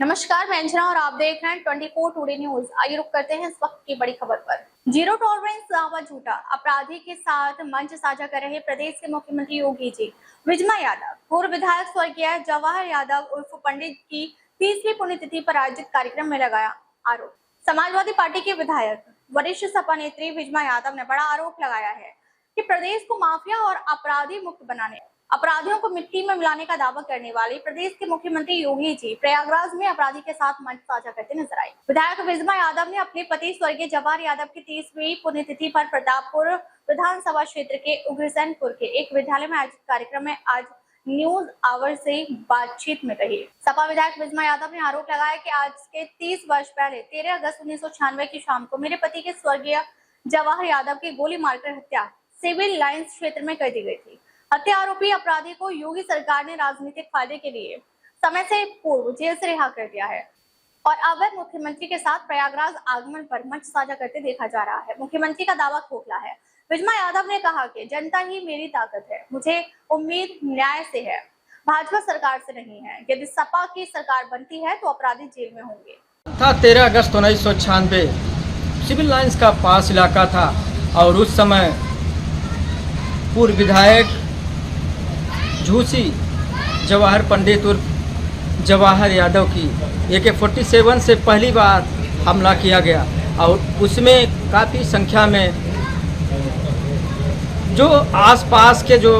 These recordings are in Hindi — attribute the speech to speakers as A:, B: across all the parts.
A: नमस्कार, मैं अंजना और आप देख रहे हैं 24 टुडे न्यूज। आइए रुक करते हैं इस वक्त की बड़ी खबर पर। जीरो टॉलरेंस दावा झूठा, अपराधी के साथ मंच साझा कर रहे प्रदेश के मुख्यमंत्री योगी जी। विजमा यादव, पूर्व विधायक स्वर्गीय जवाहर यादव उर्फ पंडित की 30वीं पुण्यतिथि पर आयोजित कार्यक्रम में लगाया आरोप। समाजवादी पार्टी के विधायक वरिष्ठ सपा नेत्री विजमा यादव ने बड़ा आरोप लगाया है कि प्रदेश को माफिया और अपराधी मुक्त बनाने, अपराधियों को मिट्टी में मिलाने का दावा करने वाले प्रदेश के मुख्यमंत्री योगी जी प्रयागराज में अपराधी के साथ मंच साझा करते नजर आए। विधायक विजमा यादव ने अपने पति स्वर्गीय जवाहर यादव की 30वीं पुण्यतिथि पर प्रतापपुर विधानसभा क्षेत्र के उग्रसेनपुर के एक विद्यालय में आयोजित कार्यक्रम में आज न्यूज आवर से बातचीत में कही। सपा विधायक विजमा यादव ने आरोप लगाया कि आज के 30 वर्ष पहले 13 अगस्त 1996 की शाम को मेरे पति के स्वर्गीय जवाहर यादव की गोली मारकर हत्या सिविल लाइंस क्षेत्र में कर दी गई थी। हत्या आरोपी अपराधी को योगी सरकार ने राजनीतिक फायदे के लिए समय से पूर्व जेल से रिहा कर दिया है और अब वह मुख्यमंत्री के साथ प्रयागराज आगमन पर मंच साझा करते देखा जा रहा है। मुख्यमंत्री का दावा खोखला है। विजमा यादव ने कहा कि जनता ही मेरी ताकत है, मुझे उम्मीद न्याय से है, भाजपा सरकार से नहीं है। यदि सपा की सरकार बनती है तो अपराधी जेल में होंगे।
B: था 13 अगस्त 1996 सिविल लाइंस का पास इलाका था और उस समय पूर्व विधायक झूसी जवाहर पंडित उर्फ जवाहर यादव की AK-47 से पहली बार हमला किया गया और उसमें काफ़ी संख्या में जो आसपास के जो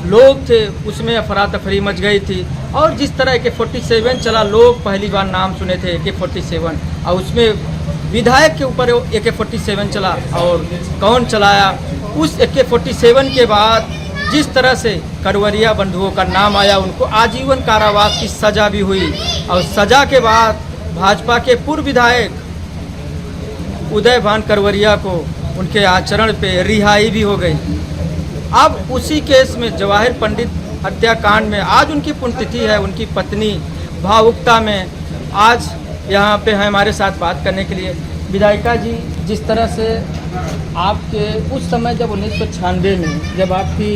B: लोग थे उसमें अफरा तफरी मच गई थी। और जिस तरह AK-47 चला, लोग पहली बार नाम सुने थे AK-47 और उसमें विधायक के ऊपर AK-47 चला और कौन चलाया। उस AK-47 के बाद जिस तरह से करवरिया बंधुओं का नाम आया, उनको आजीवन कारावास की सज़ा भी हुई और सज़ा के बाद भाजपा के पूर्व विधायक उदय भान करवरिया को उनके आचरण पे रिहाई भी हो गई। अब उसी केस में जवाहर पंडित हत्याकांड में आज उनकी पुण्यतिथि है। उनकी पत्नी भावुकता में आज यहाँ पे है हमारे साथ बात करने के लिए। विधायिका जी, जिस तरह से आपके उस समय जब 1996 में जब आपकी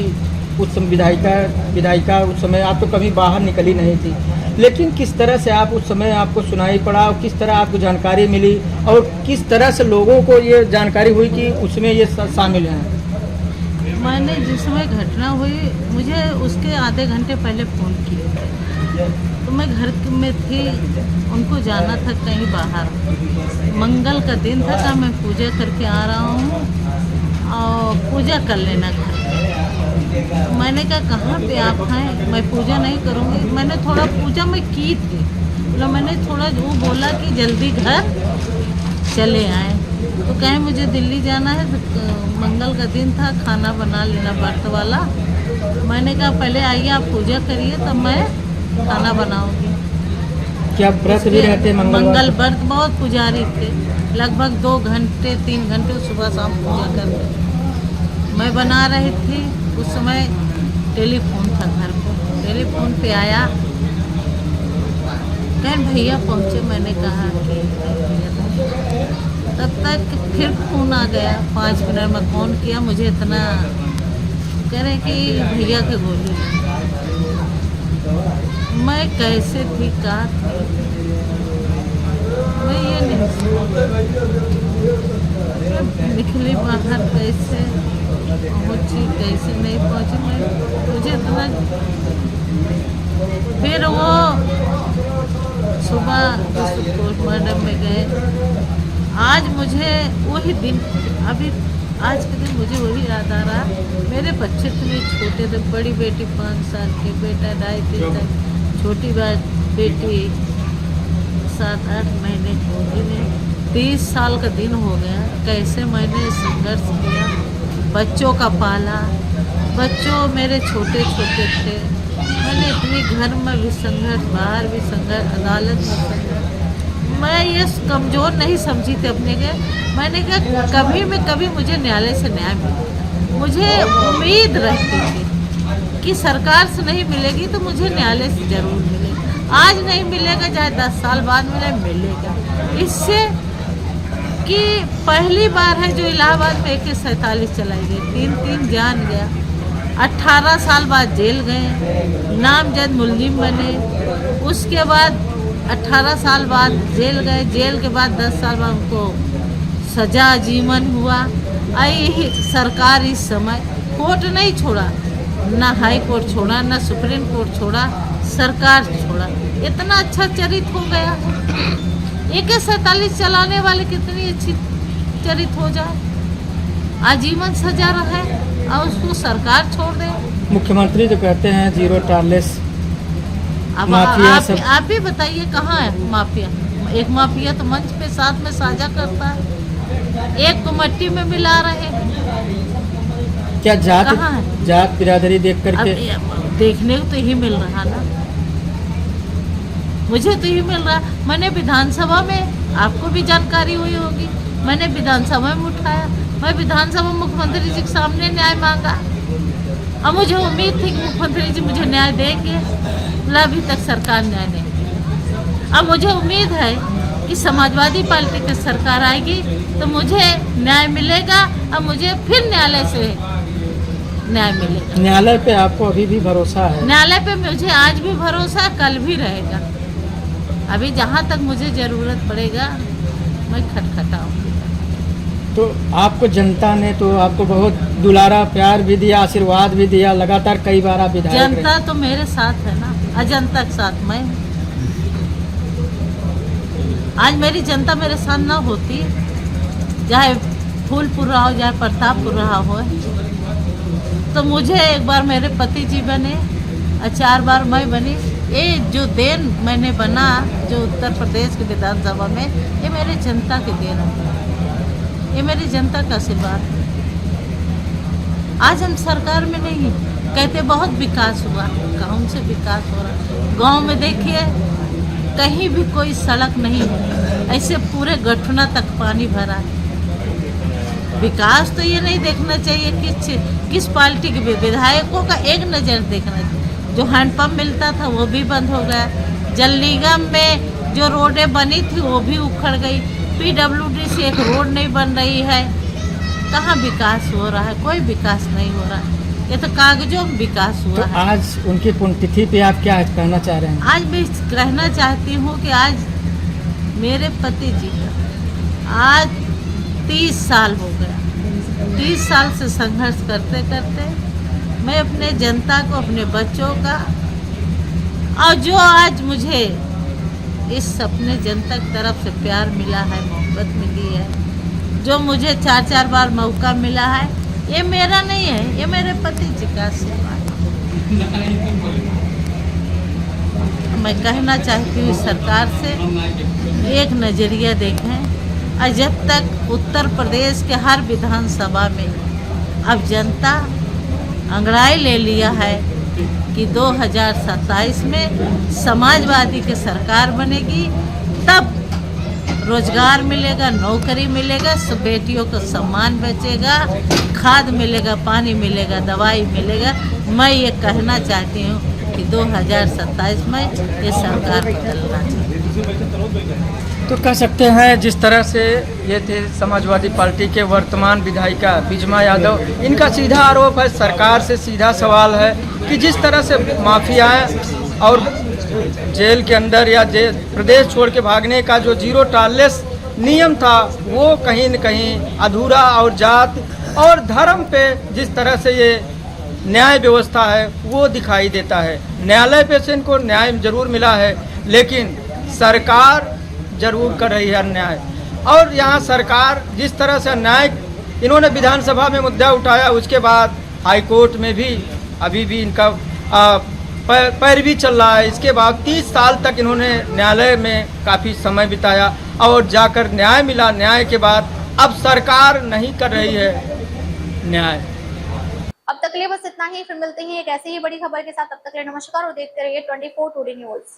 B: उस समय विधायिका उस समय आप तो कभी बाहर निकली नहीं थी, लेकिन किस तरह से आप उस समय आपको सुनाई पड़ा और किस तरह आपको जानकारी मिली और किस तरह से लोगों को ये जानकारी हुई कि उसमें ये शामिल हैं?
C: मैंने जिस समय घटना हुई मुझे उसके आधे घंटे पहले फ़ोन किया तो मैं घर में थी, उनको जाना था कहीं बाहर। मंगल का दिन था, कहा मैं पूजा करके आ रहा हूँ और पूजा कर लेना घर। मैंने कहा कहाँ पे आप हैं? मैं पूजा नहीं करूँगी। मैंने थोड़ा पूजा में की थी, तो मैंने थोड़ा वो बोला कि जल्दी घर चले आए। तो कहें मुझे दिल्ली जाना है, तो मंगल का दिन था, खाना बना लेना व्रत वाला। मैंने कहा पहले आइए आप पूजा करिए तब मैं खाना बनाऊंगी।
B: क्या व्रत भी रहते?
C: मंगल व्रत बहुत पुजारी थे, लगभग 2 घंटे 3 घंटे सुबह शाम पूजा करते। मैं बना रही थी, उस समय टेलीफोन था घर पे। टेलीफोन पे आया, कहें भैया पहुँचे। मैंने कहा कि तब तक फिर फ़ोन आ गया। 5 मिनट में फ़ोन किया, मुझे इतना कह रहे कि भैया के गोली। मैं कैसे थी का मैं ये नहीं निकली बाहर, कैसे पहुँची कैसे नहीं पहुँची, मैं मुझे इतना। फिर वो सुबह पोस्टमार्टम में गए। आज मुझे वही दिन, अभी आज के दिन मुझे वही याद आ रहा। मेरे बच्चे इतने छोटे थे, बड़ी बेटी 5 साल की, बेटा 2.5-3 साल, छोटी बेटी 7-8 महीने की। 30 साल का दिन हो गया। कैसे मैंने संघर्ष किया, बच्चों का पाला। बच्चों मेरे छोटे छोटे थे। मैंने इतनी घर में भी संघर्ष, बाहर भी संघर्ष, अदालत में संघर्ष। मैं ये कमज़ोर नहीं समझी थी अपने के। मैंने कहा कभी में कभी मुझे न्यायालय से न्याय मिलेगा। मुझे उम्मीद रहती थी कि सरकार से नहीं मिलेगी तो मुझे न्यायालय से ज़रूर मिलेगा। आज नहीं मिलेगा, चाहे 10 साल बाद मिलेगा। इससे कि पहली बार है जो इलाहाबाद में AK-47 चलाई गई, 3 जान गया। 18 साल बाद जेल गए, नामजद मुलजिम बने। उसके बाद 18 साल बाद जेल गए, जेल के बाद 10 साल बाद उनको सजा जीवन हुआ। आई सरकार इस समय कोर्ट नहीं छोड़ा, ना हाई कोर्ट छोड़ा, ना सुप्रीम कोर्ट छोड़ा, सरकार छोड़ा। इतना अच्छा चरित्र हो गया। AK-47 चलाने वाले कितनी अच्छी चरित्र हो जाए, आजीवन सजा रहे और उसको सरकार छोड़ दे।
B: मुख्यमंत्री जो कहते हैं जीरो टॉलरेंस,
C: अब
B: माफिया सब
C: आप भी बताइए कहाँ है माफिया? एक माफिया तो मंच पे साथ में साझा करता है, एक को मट्टी में मिला रहे हैं।
B: क्या
C: कहाँ है?
B: जात बिरादरी देख करके
C: अब देखने को तो यही मिल रहा ना, मुझे तो यही मिल रहा। मैंने विधानसभा में, आपको भी जानकारी हुई होगी, मैंने विधानसभा में उठाया, मैं विधानसभा में मुख्यमंत्री जी के सामने न्याय मांगा और मुझे उम्मीद थी कि मुख्यमंत्री जी मुझे न्याय देंगे, लेकिन अभी तक सरकार न्याय नहीं दी। अब मुझे उम्मीद है कि समाजवादी पार्टी की सरकार आएगी तो मुझे न्याय मिलेगा और मुझे फिर न्यायालय से न्याय मिलेगा।
B: न्यायालय पे आपको अभी भी भरोसा है?
C: न्यायालय पे मुझे आज भी भरोसा है, कल भी रहेगा। अभी जहाँ तक मुझे ज़रूरत पड़ेगा मैं खटखटाऊंगी।
B: तो आपको जनता ने तो आपको बहुत दुलारा प्यार भी दिया, आशीर्वाद भी दिया, लगातार कई बार आप विधायक रहे।
C: जनता तो मेरे साथ है ना, अजंता के साथ मैं हूँ। आज मेरी जनता मेरे साथ ना होती, चाहे फूलपुर रहा हो चाहे प्रतापपुर रहा हो, तो मुझे एक बार मेरे पति जी बने और 4 बार मैं बनी। ये जो देन मैंने बना जो उत्तर प्रदेश के विधानसभा में, ये मेरे जनता के देन है, ये मेरी जनता का आशीर्वाद है। आज हम सरकार में नहीं, कहते बहुत विकास हुआ, गाँव से विकास हो रहा। गांव में देखिए कहीं भी कोई सड़क नहीं है, ऐसे पूरे गठुना तक पानी भरा है। विकास तो ये नहीं देखना चाहिए किस पार्टी के विधायकों का, एक नज़र देखना चाहिए। जो हैंडपम्प मिलता था वो भी बंद हो गया, जल निगम में जो रोडें बनी थी वो भी उखड़ गई, PWD से एक रोड नहीं बन रही है। कहाँ विकास हो रहा है? कोई विकास नहीं हो रहा है, ये तो कागजों में विकास हुआ
B: तो
C: है।
B: आज उनकी पुण्यतिथि पे आप क्या कहना चाह रहे हैं?
C: आज मैं कहना चाहती हूँ कि आज मेरे पति जी का आज 30 साल हो गया। 30 साल से संघर्ष करते करते मैं अपने जनता को, अपने बच्चों का, और जो आज मुझे इस अपने जनता की तरफ से प्यार मिला है, मोहब्बत मिली है, जो मुझे 4-4 बार मौका मिला है, ये मेरा नहीं है, ये मेरे पति जी का आशीर्वाद है। मैं कहना चाहती हूँ सरकार से एक नज़रिया देखें, और जब तक उत्तर प्रदेश के हर विधानसभा में अब जनता अंगड़ाई ले लिया है कि 2027 में समाजवादी की सरकार बनेगी, तब रोजगार मिलेगा, नौकरी मिलेगा, सब बेटियों को सम्मान बचेगा, खाद मिलेगा, पानी मिलेगा, दवाई मिलेगा। मैं ये कहना चाहती हूँ कि 2027 में ये सरकार बदलना चाहिए।
B: तो कह सकते हैं जिस तरह से ये थे समाजवादी पार्टी के वर्तमान विधायिका विजमा यादव, इनका सीधा आरोप है, सरकार से सीधा सवाल है कि जिस तरह से माफियाएं और जेल के अंदर या प्रदेश छोड़ के भागने का जो जीरो टॉलरेंस नियम था वो कहीं न कहीं अधूरा, और जात और धर्म पे जिस तरह से ये न्याय व्यवस्था है वो दिखाई देता है। न्यायालय पे से इनको न्याय जरूर मिला है, लेकिन सरकार जरूर कर रही है अन्याय। और यहाँ सरकार जिस तरह से अन्याय इन्होंने विधानसभा में मुद्दा उठाया, उसके बाद हाई कोर्ट में भी अभी भी इनका पैरवी चल रहा है। इसके बाद 30 साल तक इन्होंने न्यायालय में काफ़ी समय बिताया और जाकर न्याय मिला। न्याय के बाद अब सरकार नहीं कर रही है न्याय।
A: अब तक के लिए बस इतना ही, फिर मिलते हैं एक ऐसी ही बड़ी खबर के साथ। तब तक के लिए नमस्कार और देखते रहिए 24 टुडे न्यूज़।